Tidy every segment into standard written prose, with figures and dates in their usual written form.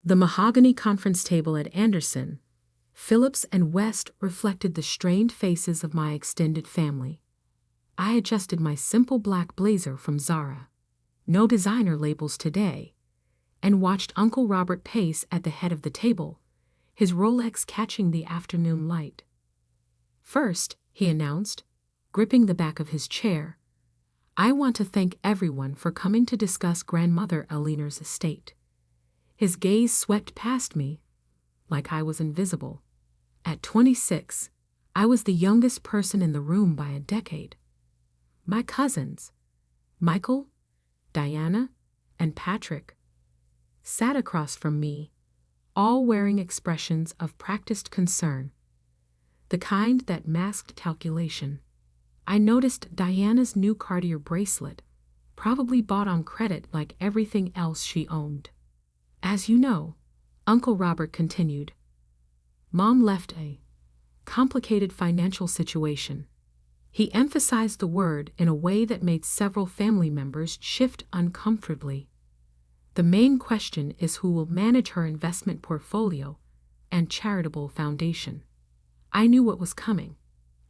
The mahogany conference table at Anderson, Phillips and West reflected the strained faces of my extended family. I adjusted my simple black blazer from Zara, no designer labels today, and watched Uncle Robert pace at the head of the table, his Rolex catching the afternoon light. "First," he announced, gripping the back of his chair, "I want to thank everyone for coming to discuss Grandmother Eleanor's estate." His gaze swept past me, like I was invisible. At 26, I was the youngest person in the room by a decade. My cousins, Michael, Diana, and Patrick, sat across from me, all wearing expressions of practiced concern, the kind that masked calculation. I noticed Diana's new Cartier bracelet, probably bought on credit like everything else she owned. "As you know," Uncle Robert continued, "Mom left a complicated financial situation." He emphasized the word in a way that made several family members shift uncomfortably. "The main question is who will manage her investment portfolio and charitable foundation." I knew what was coming,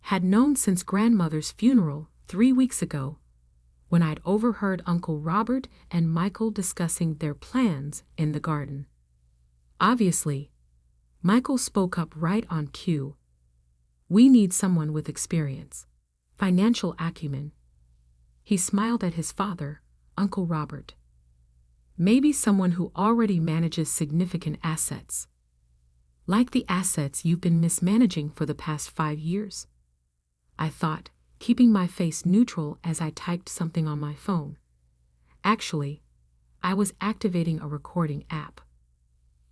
had known since Grandmother's funeral 3 weeks ago, when I'd overheard Uncle Robert and Michael discussing their plans in the garden. Obviously, Michael spoke up right on cue. "We need someone with experience, financial acumen." He smiled at his father, Uncle Robert. "Maybe someone who already manages significant assets. Like the assets you've been mismanaging for the past 5 years." I thought, keeping my face neutral as I typed something on my phone. Actually, I was activating a recording app.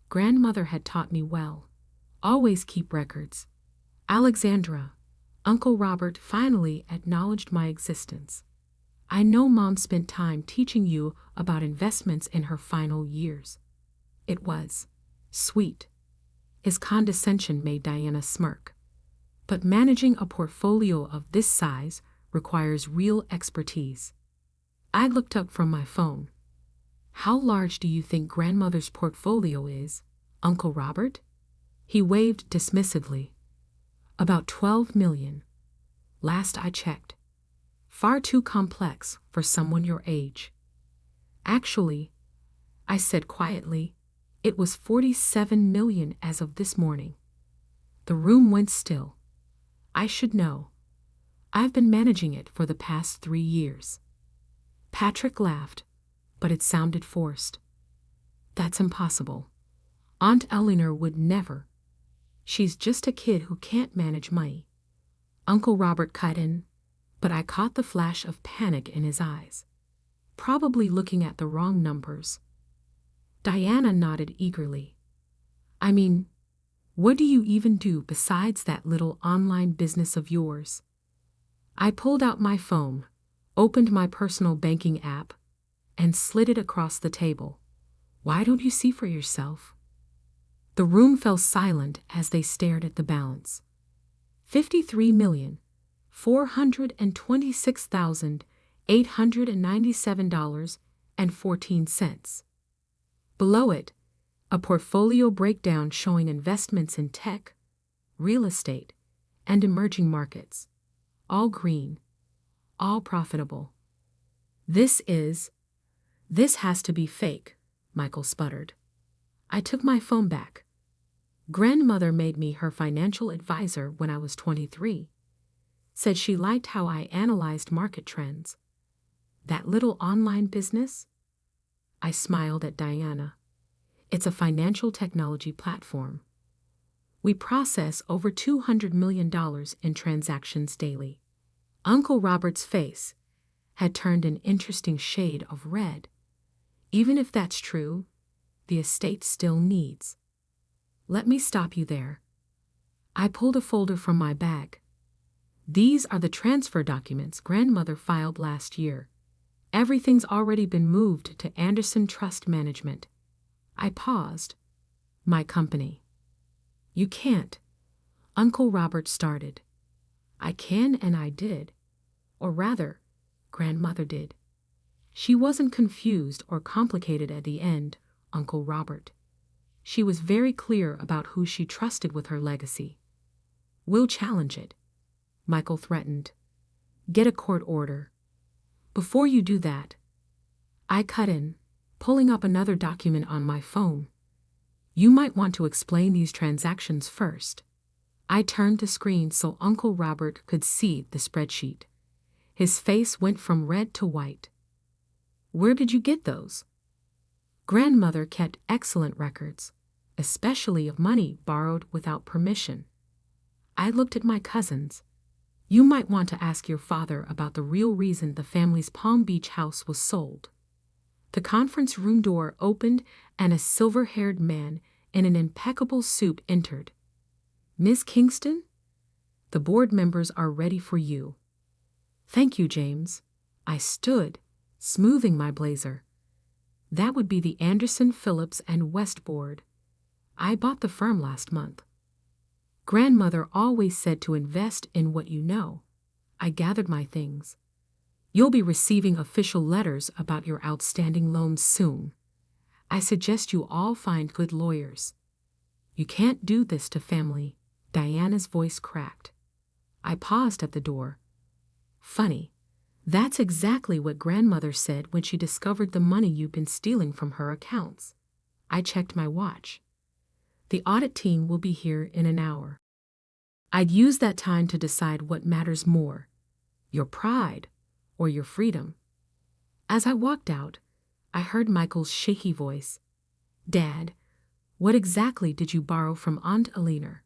Grandmother had taught me well. Always keep records. "Alexandra," Uncle Robert finally acknowledged my existence. "I know Mom spent time teaching you about investments in her final years." It was sweet. His condescension made Diana smirk. But managing a portfolio of this size requires real expertise. I looked up from my phone. "How large do you think Grandmother's portfolio is, Uncle Robert?" He waved dismissively. "About 12 million. Last I checked. Far too complex for someone your age." "Actually," I said quietly, "it was 47 million as of this morning." The room went still. I should know. I've been managing it for the past 3 years. Patrick laughed, but it sounded forced. "That's impossible. Aunt Eleanor would never. She's just a kid who can't manage money." Uncle Robert cut in, but I caught the flash of panic in his eyes. Probably looking at the wrong numbers. Diana nodded eagerly. "I mean, what do you even do besides that little online business of yours?" I pulled out my phone, opened my personal banking app, and slid it across the table. "Why don't you see for yourself?" The room fell silent as they stared at the balance. $53,426,897.14. Below it, a portfolio breakdown showing investments in tech, real estate, and emerging markets. All green, all profitable. This has to be fake," Michael sputtered. I took my phone back. Grandmother made me her financial advisor when I was 23. Said she liked how I analyzed market trends. "That little online business?" I smiled at Diana. "It's a financial technology platform. We process over $200 million in transactions daily." Uncle Robert's face had turned an interesting shade of red. "Even if that's true, the estate still needs." "Let me stop you there." I pulled a folder from my bag. "These are the transfer documents Grandmother filed last year. Everything's already been moved to Anderson Trust Management." I paused. "My company." "You can't," Uncle Robert started. "I can and I did. Or rather, Grandmother did. She wasn't confused or complicated at the end, Uncle Robert. She was very clear about who she trusted with her legacy. "We'll challenge it," Michael threatened. "Get a court order." "Before you do that," I cut in, pulling up another document on my phone. "You might want to explain these transactions first." I turned the screen so Uncle Robert could see the spreadsheet. His face went from red to white. "Where did you get those?" Grandmother kept excellent records, especially of money borrowed without permission. I looked at my cousins. "You might want to ask your father about the real reason the family's Palm Beach house was sold." The conference room door opened and a silver-haired man in an impeccable suit entered. "Miss Kingston, the board members are ready for you." "Thank you, James." I stood, smoothing my blazer. "That would be the Anderson, Phillips, and West board. I bought the firm last month." "Grandmother always said to invest in what you know." I gathered my things. "You'll be receiving official letters about your outstanding loans soon. I suggest you all find good lawyers." "You can't do this to family," Diana's voice cracked. I paused at the door. "Funny. That's exactly what Grandmother said when she discovered the money you've been stealing from her accounts." I checked my watch. "The audit team will be here in an hour." I'd use that time to decide what matters more, your pride or your freedom. As I walked out, I heard Michael's shaky voice. "Dad, what exactly did you borrow from Aunt Alina?"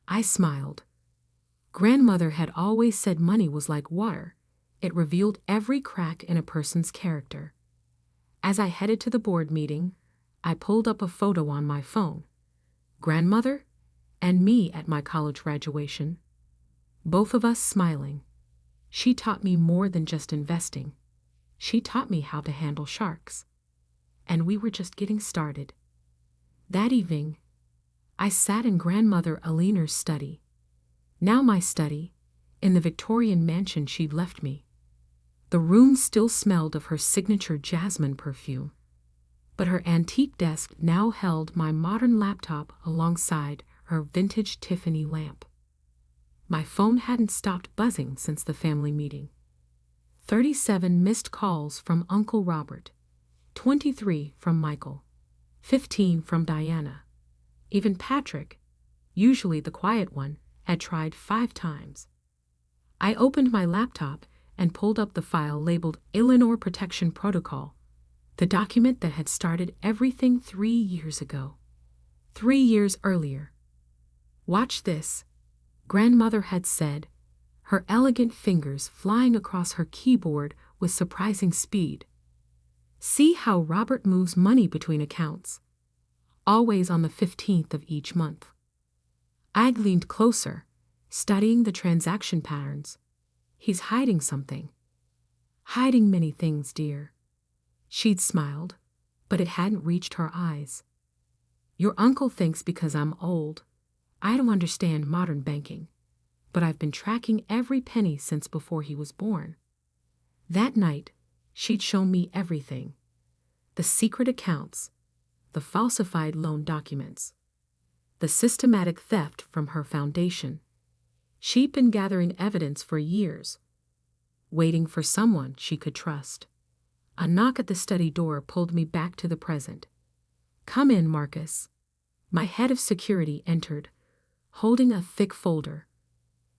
I smiled. Grandmother had always said money was like water. It revealed every crack in a person's character. As I headed to the board meeting, I pulled up a photo on my phone. Grandmother and me at my college graduation. Both of us smiling. She taught me more than just investing. She taught me how to handle sharks. And we were just getting started. That evening, I sat in Grandmother Alina's study. Now my study, in the Victorian mansion she'd left me. The room still smelled of her signature jasmine perfume. But her antique desk now held my modern laptop alongside her vintage Tiffany lamp. My phone hadn't stopped buzzing since the family meeting. 37 missed calls from Uncle Robert, 23 from Michael, 15 from Diana. Even Patrick, usually the quiet one, had tried 5 times. I opened my laptop and pulled up the file labeled Illinois Protection Protocol, the document that had started everything 3 years ago. 3 years earlier. "Watch this," Grandmother had said, her elegant fingers flying across her keyboard with surprising speed. "See how Robert moves money between accounts, always on the 15th of each month." I leaned closer, studying the transaction patterns. "He's hiding something." "Hiding many things, dear." She'd smiled, but it hadn't reached her eyes. "Your uncle thinks because I'm old, I don't understand modern banking, but I've been tracking every penny since before he was born." That night, she'd shown me everything. The secret accounts, the falsified loan documents, the systematic theft from her foundation. She'd been gathering evidence for years, waiting for someone she could trust. A knock at the study door pulled me back to the present. "Come in, Marcus." My head of security entered, holding a thick folder.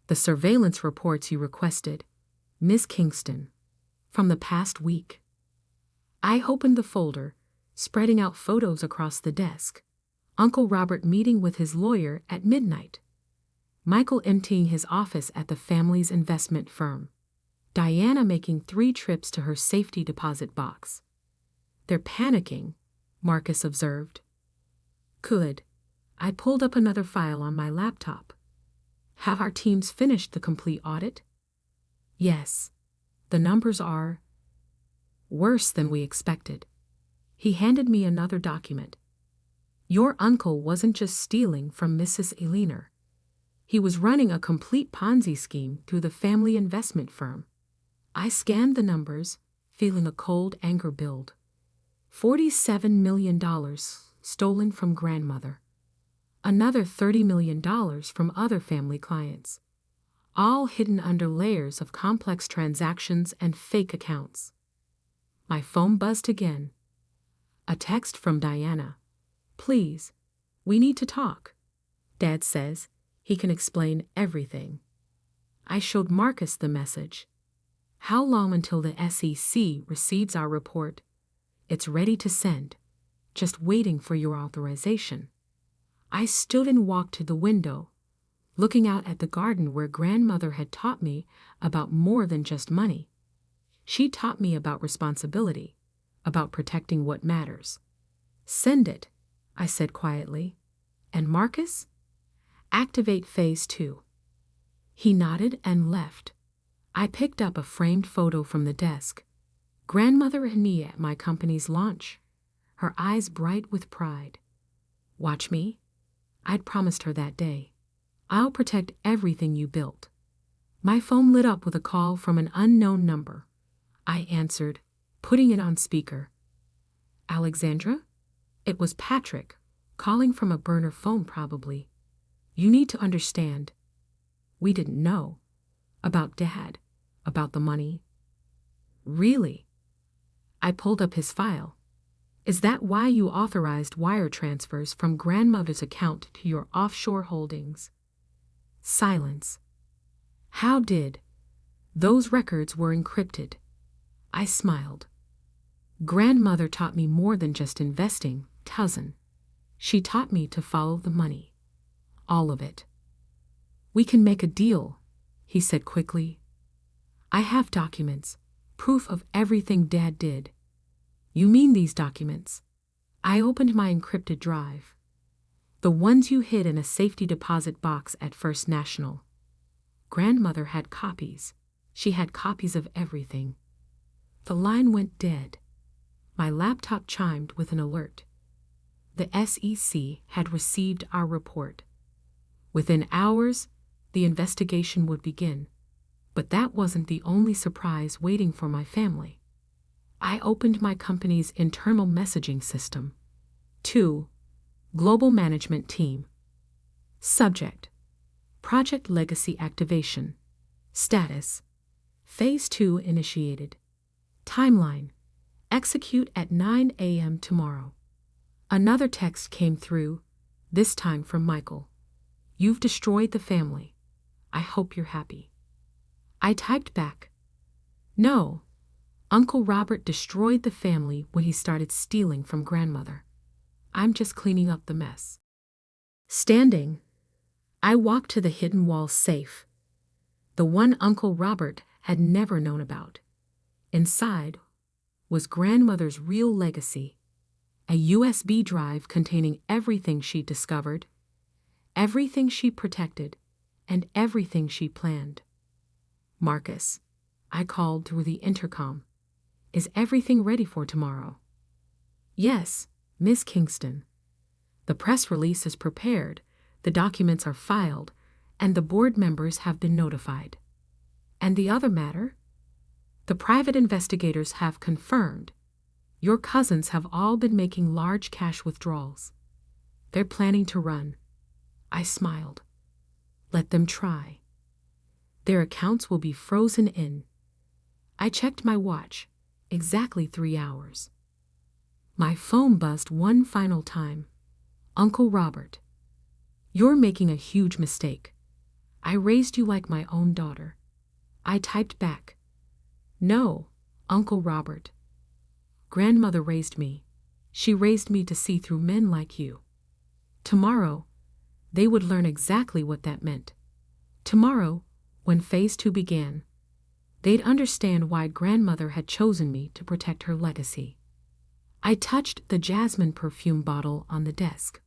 "The surveillance reports you requested, Miss Kingston, from the past week." I opened the folder, spreading out photos across the desk. Uncle Robert meeting with his lawyer at midnight. Michael emptying his office at the family's investment firm. Diana making 3 trips to her safety deposit box. "They're panicking," Marcus observed. Good. I pulled up another file on my laptop. "Have our teams finished the complete audit?" "Yes. The numbers are worse than we expected." He handed me another document. "Your uncle wasn't just stealing from Mrs. Alina. He was running a complete Ponzi scheme through the family investment firm." I scanned the numbers, feeling a cold anger build. $47 million stolen from grandmother. Another $30 million from other family clients. All hidden under layers of complex transactions and fake accounts. My phone buzzed again. A text from Diana. Please, we need to talk. Dad says he can explain everything. I showed Marcus the message. How long until the SEC receives our report? It's ready to send. Just waiting for your authorization. I stood and walked to the window, looking out at the garden where grandmother had taught me about more than just money. She taught me about responsibility, about protecting what matters. Send it, I said quietly. And Marcus? Activate phase 2. He nodded and left. I picked up a framed photo from the desk. Grandmother and me at my company's launch, her eyes bright with pride. Watch me. I'd promised her that day. I'll protect everything you built. My phone lit up with a call from an unknown number. I answered, putting it on speaker. Alexandra? It was Patrick, calling from a burner phone probably. You need to understand. We didn't know. About Dad. About the money. Really? I pulled up his file. Is that why you authorized wire transfers from grandmother's account to your offshore holdings? Silence. How did? Those records were encrypted. I smiled. Grandmother taught me more than just investing, cousin. She taught me to follow the money. All of it. We can make a deal, he said quickly. I have documents, proof of everything Dad did. You mean these documents? I opened my encrypted drive. The ones you hid in a safety deposit box at First National. Grandmother had copies. She had copies of everything. The line went dead. My laptop chimed with an alert. The SEC had received our report. Within hours, the investigation would begin. But that wasn't the only surprise waiting for my family. I opened my company's internal messaging system. 2. Global Management Team. Subject: Project Legacy Activation. Status: Phase 2 initiated. Timeline: Execute at 9 a.m. tomorrow. Another text came through, this time from Michael. You've destroyed the family. I hope you're happy. I typed back. No. Uncle Robert destroyed the family when he started stealing from grandmother. I'm just cleaning up the mess. Standing, I walked to the hidden wall safe. The one Uncle Robert had never known about. Inside was grandmother's real legacy. A USB drive containing everything she discovered, everything she protected, and everything she planned. Marcus, I called through the intercom. Is everything ready for tomorrow? Yes, Miss Kingston. The press release is prepared, the documents are filed, and the board members have been notified. And the other matter? The private investigators have confirmed. Your cousins have all been making large cash withdrawals. They're planning to run. I smiled. Let them try. Their accounts will be frozen in. I checked my watch. Exactly 3 hours. My phone buzzed one final time. Uncle Robert. You're making a huge mistake. I raised you like my own daughter. I typed back. No, Uncle Robert. Grandmother raised me. She raised me to see through men like you. Tomorrow, they would learn exactly what that meant. Tomorrow, when phase 2 began, they'd understand why grandmother had chosen me to protect her legacy. I touched the jasmine perfume bottle on the desk.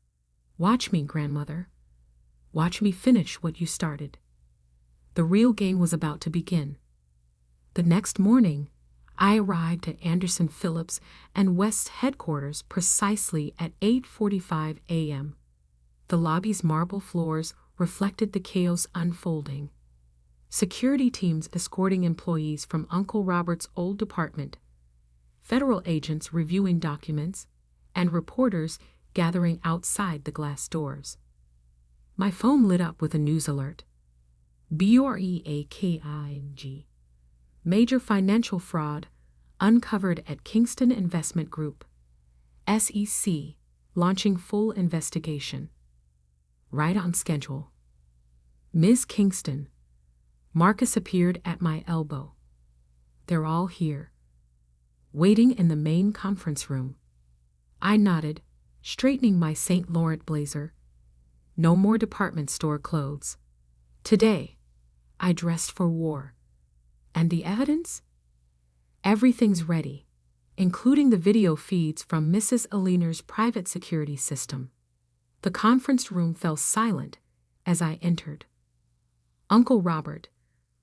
Watch me, grandmother. Watch me finish what you started. The real game was about to begin. The next morning, I arrived at Anderson Phillips and West's headquarters precisely at 8:45 a.m. The lobby's marble floors reflected the chaos unfolding. Security teams escorting employees from Uncle Robert's old department, federal agents reviewing documents, and reporters gathering outside the glass doors. My phone lit up with a news alert. BREAKING. Major financial fraud uncovered at Kingston Investment Group. SEC launching full investigation. Right on schedule. Ms. Kingston. Marcus appeared at my elbow. They're all here, waiting in the main conference room. I nodded, straightening my St. Laurent blazer. No more department store clothes. Today, I dressed for war. And the evidence? Everything's ready, including the video feeds from Mrs. Aliner's private security system. The conference room fell silent as I entered. Uncle Robert,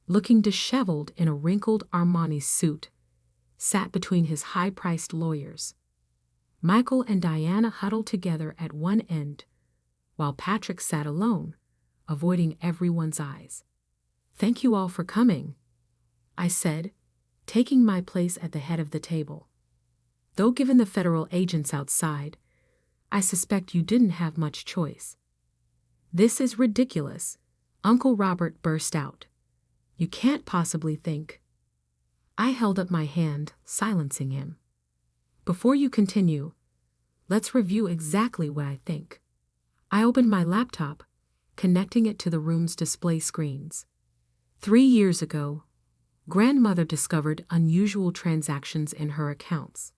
looking disheveled in a wrinkled Armani suit, sat between his high-priced lawyers. Michael and Diana huddled together at one end, while Patrick sat alone, avoiding everyone's eyes. "Thank you all for coming," I said, taking my place at the head of the table. "Though given the federal agents outside, I suspect you didn't have much choice." "This is ridiculous," Uncle Robert burst out. "You can't possibly think." I held up my hand, silencing him. "Before you continue, let's review exactly what I think." I opened my laptop, connecting it to the room's display screens. 3 years ago, Grandmother discovered unusual transactions in her accounts.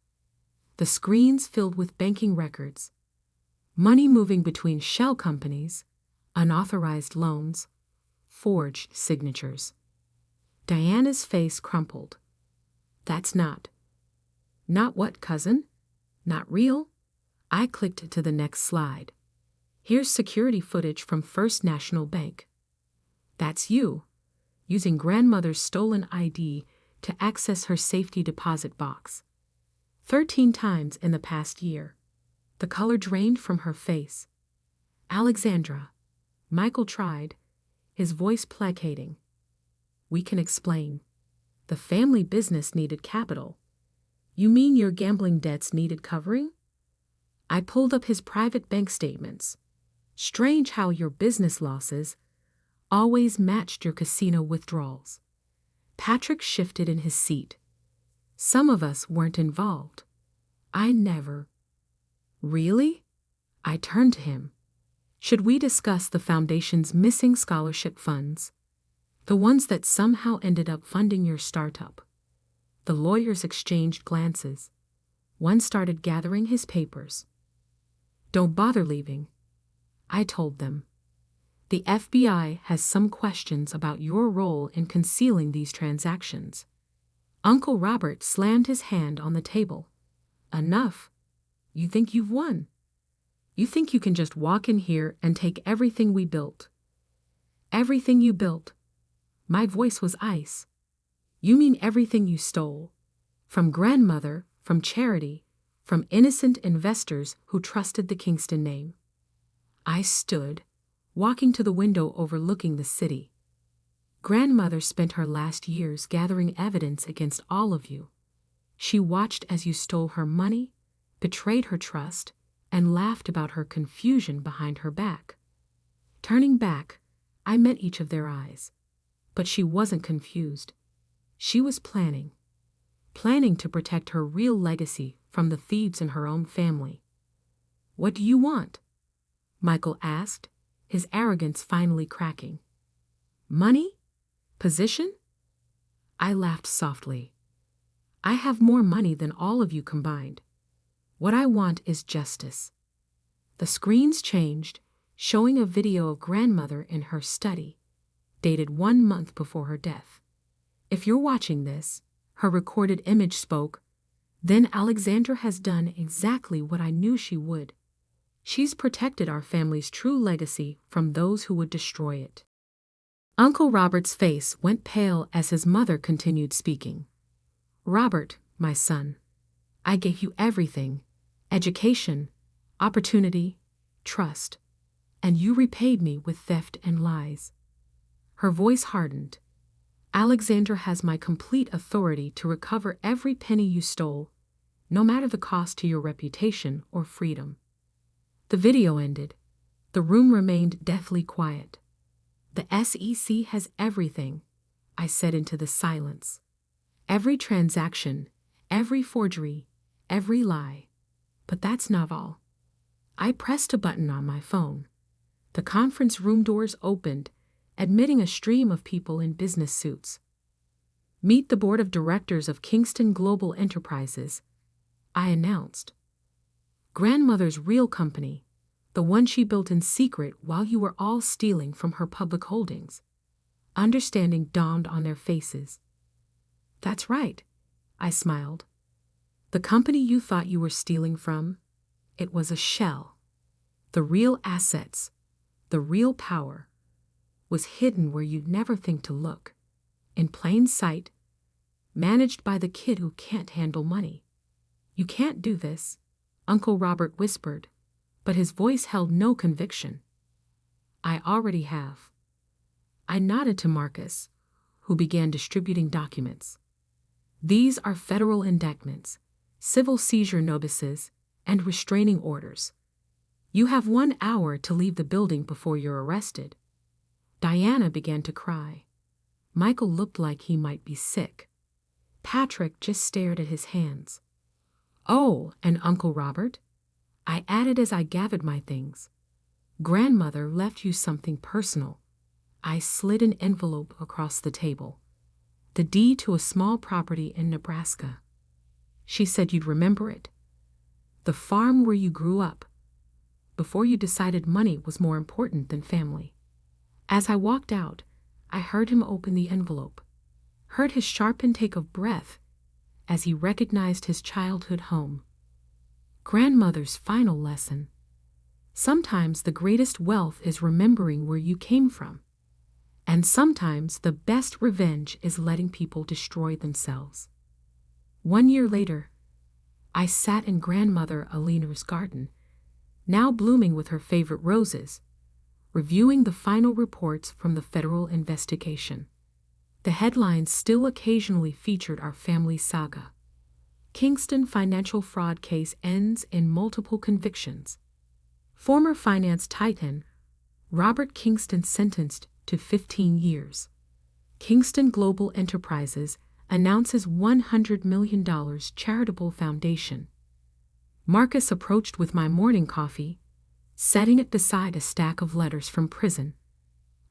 The screens filled with banking records, money moving between shell companies, unauthorized loans, forged signatures. Diana's face crumpled. "That's not what, cousin? Not real?" I clicked to the next slide. "Here's security footage from First National Bank. That's you, using Grandmother's stolen ID to access her safety deposit box. 13 times in the past year." The color drained from her face. "Alexandra," Michael tried, his voice placating. "We can explain. The family business needed capital. You mean your gambling debts needed covering?" I pulled up his private bank statements. Strange how your business losses always matched your casino withdrawals. Patrick shifted in his seat. "Some of us weren't involved." "I never." "Really?" I turned to him. "Should we discuss the foundation's missing scholarship funds? The ones that somehow ended up funding your startup?" The lawyers exchanged glances. One started gathering his papers. "Don't bother leaving," I told them. "The FBI has some questions about your role in concealing these transactions." Uncle Robert slammed his hand on the table. "Enough. You think you've won? You think you can just walk in here and take everything we built?" "Everything you built?" My voice was ice. "You mean everything you stole? From Grandmother, from charity, from innocent investors who trusted the Kingston name?" I stood, walking to the window overlooking the city. "Grandmother spent her last years gathering evidence against all of you. She watched as you stole her money, betrayed her trust, and laughed about her confusion behind her back." Turning back, I met each of their eyes. But she wasn't confused. She was planning to protect her real legacy from the thieves in her own family. "What do you want?" Michael asked, his arrogance finally cracking. "Money? Position?" I laughed softly. "I have more money than all of you combined. What I want is justice." The screens changed, showing a video of Grandmother in her study, dated 1 month before her death. "If you're watching this," her recorded image spoke, "then Alexandra has done exactly what I knew she would. She's protected our family's true legacy from those who would destroy it." Uncle Robert's face went pale as his mother continued speaking. "Robert, my son, I gave you everything: education, opportunity, trust, and you repaid me with theft and lies." Her voice hardened. "Alexandra has my complete authority to recover every penny you stole, no matter the cost to your reputation or freedom." The video ended. The room remained deathly quiet. The SEC has everything, I said into the silence. Every transaction, every forgery, every lie. But that's not all. I pressed a button on my phone. The conference room doors opened, admitting a stream of people in business suits. Meet the board of directors of Kingston Global Enterprises, I announced. Grandmother's real company, the one she built in secret while you were all stealing from her public holdings. Understanding dawned on their faces. That's right, I smiled. The company you thought you were stealing from, it was a shell. The real assets, the real power, was hidden where you'd never think to look, in plain sight, managed by the kid who can't handle money. You can't do this, Uncle Robert whispered, but his voice held no conviction. I already have. I nodded to Marcus, who began distributing documents. These are federal indictments, civil seizure notices, and restraining orders. You have 1 hour to leave the building before you're arrested. Diana began to cry. Michael looked like he might be sick. Patrick just stared at his hands. Oh, and Uncle Robert? I added as I gathered my things. Grandmother left you something personal. I slid an envelope across the table. The deed to a small property in Nebraska. She said you'd remember it. The farm where you grew up, before you decided money was more important than family. As I walked out, I heard him open the envelope, heard his sharp intake of breath as he recognized his childhood home. Grandmother's final lesson. Sometimes the greatest wealth is remembering where you came from. And sometimes the best revenge is letting people destroy themselves. 1 year later, I sat in Grandmother Alina's garden, now blooming with her favorite roses, reviewing the final reports from the federal investigation. The headlines still occasionally featured our family saga. Kingston financial fraud case ends in multiple convictions. Former finance titan Robert Kingston sentenced to 15 years. Kingston Global Enterprises announces $100 million charitable foundation. Marcus approached with my morning coffee, setting it beside a stack of letters from prison.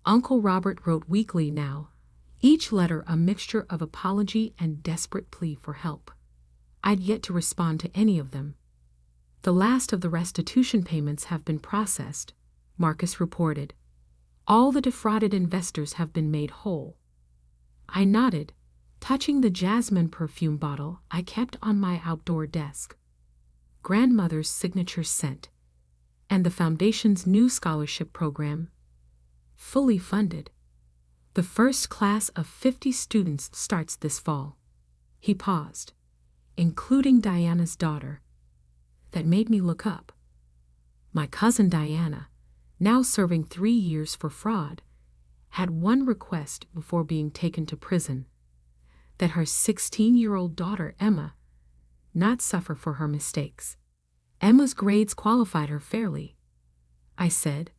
Uncle Robert wrote weekly now, each letter a mixture of apology and desperate plea for help. I'd yet to respond to any of them. The last of the restitution payments have been processed, Marcus reported. All the defrauded investors have been made whole. I nodded, touching the jasmine perfume bottle I kept on my outdoor desk. Grandmother's signature scent, and the foundation's new scholarship program, fully funded. The first class of 50 students starts this fall. He paused, including Diana's daughter. That made me look up. My cousin Diana, now serving 3 years for fraud, had one request before being taken to prison: that her 16-year-old daughter Emma not suffer for her mistakes. Emma's grades qualified her fairly, I said.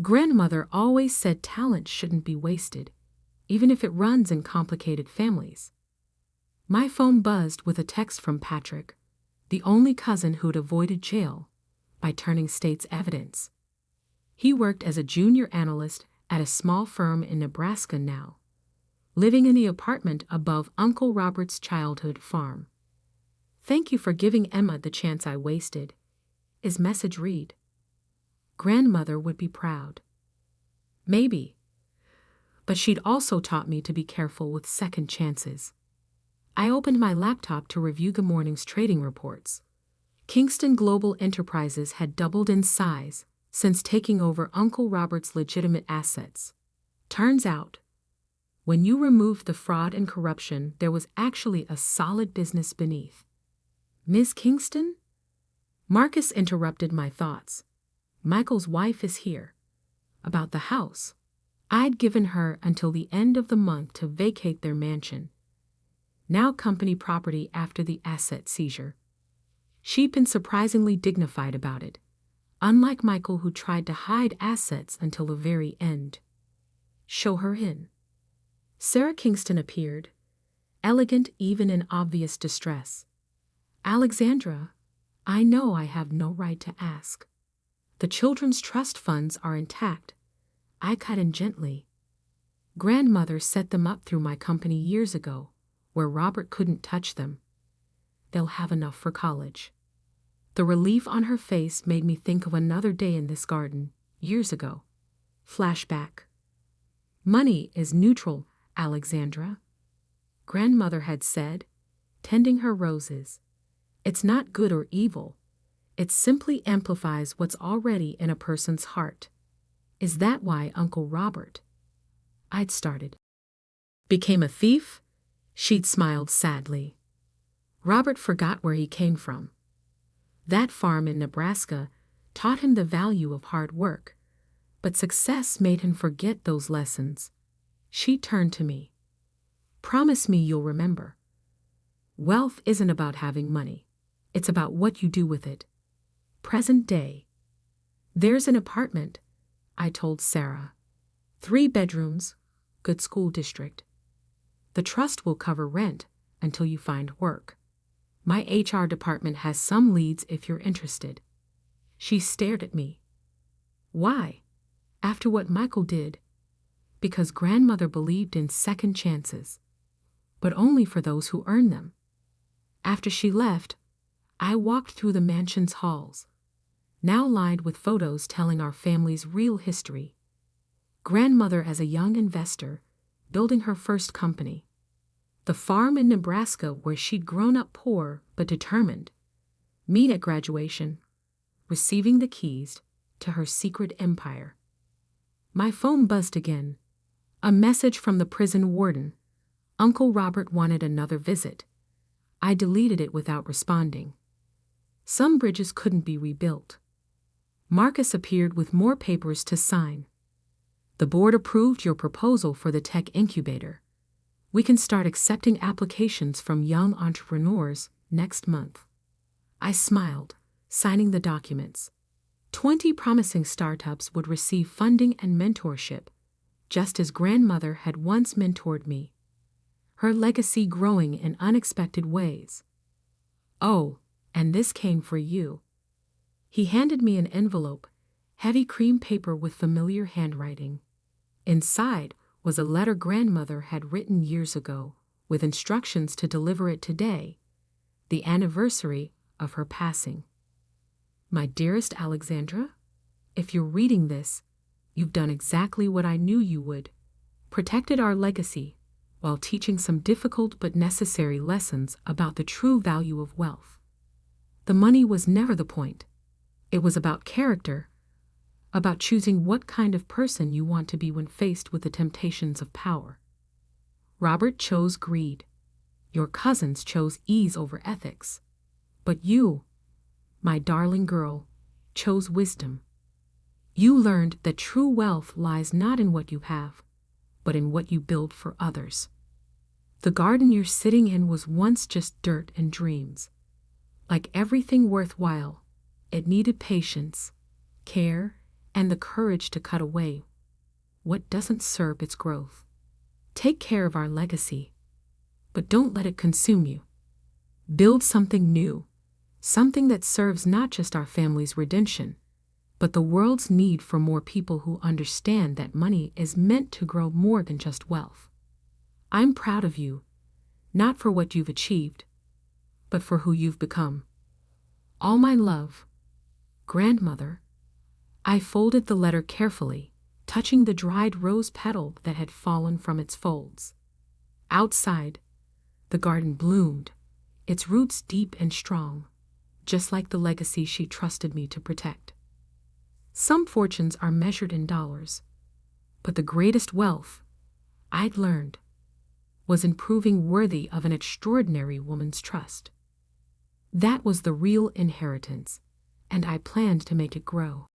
Grandmother always said talent shouldn't be wasted, even if it runs in complicated families. My phone buzzed with a text from Patrick, the only cousin who'd avoided jail by turning state's evidence. He worked as a junior analyst at a small firm in Nebraska now, living in the apartment above Uncle Robert's childhood farm. Thank you for giving Emma the chance I wasted. His message read. Grandmother would be proud. Maybe. But she'd also taught me to be careful with second chances. I opened my laptop to review the morning's trading reports. Kingston Global Enterprises had doubled in size since taking over Uncle Robert's legitimate assets. Turns out, when you removed the fraud and corruption, there was actually a solid business beneath. Miss Kingston? Marcus interrupted my thoughts. Michael's wife is here. About the house. I'd given her until the end of the month to vacate their mansion, now company property after the asset seizure. She'd been surprisingly dignified about it, unlike Michael, who tried to hide assets until the very end. Show her in. Sarah Kingston appeared, elegant even in obvious distress. Alexandra, I know I have no right to ask. The children's trust funds are intact. I cut in gently. Grandmother set them up through my company years ago, where Robert couldn't touch them. They'll have enough for college. The relief on her face made me think of another day in this garden, years ago. Flashback. Money is neutral, Alexandra. Grandmother had said, tending her roses. It's not good or evil. It simply amplifies what's already in a person's heart. Is that why Uncle Robert, I'd started, became a thief? She'd smiled sadly. Robert forgot where he came from. That farm in Nebraska taught him the value of hard work, but success made him forget those lessons. She turned to me. Promise me you'll remember. Wealth isn't about having money. It's about what you do with it. Present day. There's an apartment, I told Sarah. 3 bedrooms, good school district. The trust will cover rent until you find work. My HR department has some leads if you're interested. She stared at me. Why? After what Michael did? Because grandmother believed in second chances, but only for those who earn them. After she left, I walked through the mansion's halls, now lined with photos telling our family's real history. Grandmother as a young investor, building her first company. The farm in Nebraska where she'd grown up poor but determined. Me at graduation, receiving the keys to her secret empire. My phone buzzed again. A message from the prison warden. Uncle Robert wanted another visit. I deleted it without responding. Some bridges couldn't be rebuilt. Marcus appeared with more papers to sign. The board approved your proposal for the tech incubator. We can start accepting applications from young entrepreneurs next month. I smiled, signing the documents. 20 promising startups would receive funding and mentorship, just as grandmother had once mentored me. Her legacy growing in unexpected ways. Oh, and this came for you. He handed me an envelope, heavy cream paper with familiar handwriting. Inside was a letter grandmother had written years ago, with instructions to deliver it today, the anniversary of her passing. My dearest Alexandra, if you're reading this, you've done exactly what I knew you would. Protected our legacy, while teaching some difficult but necessary lessons about the true value of wealth. The money was never the point. It was about character, about choosing what kind of person you want to be when faced with the temptations of power. Robert chose greed. Your cousins chose ease over ethics. But you, my darling girl, chose wisdom. You learned that true wealth lies not in what you have, but in what you build for others. The garden you're sitting in was once just dirt and dreams. Like everything worthwhile, it needed patience, care, and the courage to cut away what doesn't serve its growth. Take care of our legacy, but don't let it consume you. Build something new, something that serves not just our family's redemption, but the world's need for more people who understand that money is meant to grow more than just wealth. I'm proud of you, not for what you've achieved, but for who you've become. All my love, grandmother. I folded the letter carefully, touching the dried rose petal that had fallen from its folds. Outside, the garden bloomed, its roots deep and strong, just like the legacy she trusted me to protect. Some fortunes are measured in dollars, but the greatest wealth, I'd learned, was in proving worthy of an extraordinary woman's trust. That was the real inheritance, and I planned to make it grow.